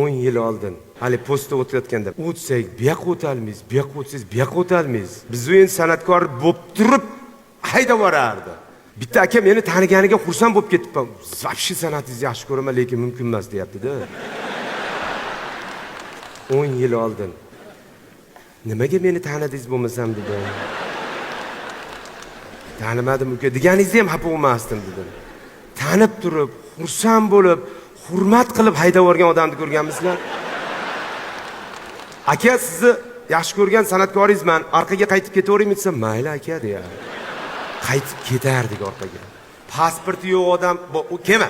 10 yil oldin hali postda o'tayotganda o'tsak bu yoqqa o'talmaymiz, bu yoqqa o'tsangiz bu yoqqa o'talmaymiz. Biz endi san'atkor bo'lib turib haydab yuborardi. Bitta aka meni taniganiga xursand bo'lib ketibman. Vobshe san'atingizni yaxshi ko'raman, lekin mumkin emas deyapti-da. 10 yil oldin nimaga meni tanidingiz bo'lmasam dedim. Tanimadim uka deganingizni ham xafa bo'lmasdim dedim. Tanib turib, xursand bo'lib, hurmat qilib haydab yuborgan odamni ko'rganmisizlar? Aka sizni yaxshi ko'rgan san'atkoringizman, orqaga qaytib ketaveraymi desam, mayli aka deyar. Qaytib ketardik orqaga. Pasporti yo'q odam, u kelma.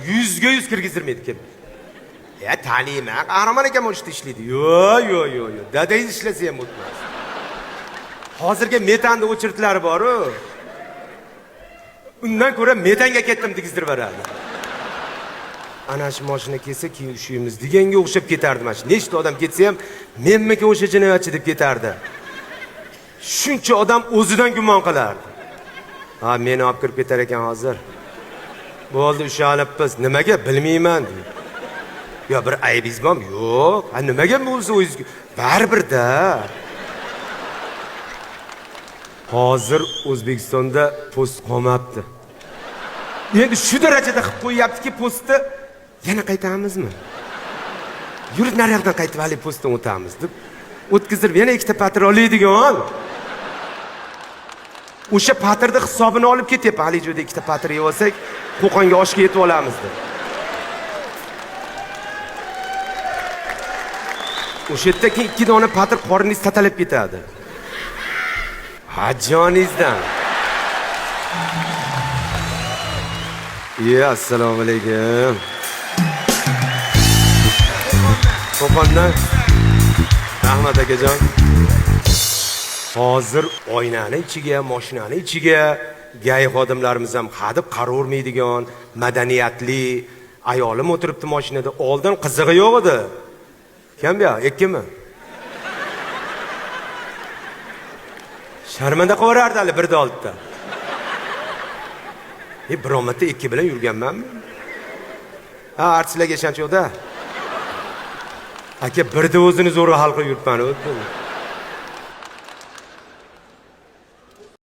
100% kirgizdirmaydi kim. Ya taniyman, qahramon ekan o'shda ishlaydi. Yo'q. Dadangiz ishlasa ham o'tmas. Hozirga metanda o'chirtlari bor-ku. Undan ko'ra metanga ketdim degizdirib beradi. Ana shu mashina kelsa keyin ushuymiz deganga o'xshab ketardi mana shu. Nechta odam ketsa ham menmiki o'sha jinoyatchi deb ketardi. Shuncha odam o'zidan gumon qilardi. Ha, meni olib kirib ketar ekan hozir. Bo'ldi, ushalibmiz. Nimaga bilmayman deydi. Yo bir aybingiz bormi? Yo'q. Ha nimaga bo'lsa o'zingizga baribir-da. Hozir O'zbekistonda post qolmabdi. Endi shu darajada qilib qo'yaptiki postni yana qaytamizmi? Yurib nariyoqdan qaytib hali postdan o'tamiz deb o'tkazib yana ikkita patr oladigan. O'sha patrni hisobini olib ketyapti. Hali joyda ikkita patr yeb olsak, Qo'qonga oshga yetib olamiz deb. O'sha yerda keyin 2 dona patr qorningiz tatalab ketadi. Hajjoningizdan. Assalomu alaykum. Qo'qondan Rahmat akajon. Hozir oynani ichiga, mashinani ichiga gay xodimlarimiz ham hadib qaravermaydigan, madaniyatli ayolim o'tiribdi mashinada. Oldin qizig'i yo'q edi. Kim bu? Ikkimi? Sharmanda qo'yardi hali birda oltda. Biromatda 2 bilan yurganmanmi? Ha, artistlarga ishonch yo'q-da. Aka birda o'zini zo'rg'a hal qilib yuribman, o'tdi.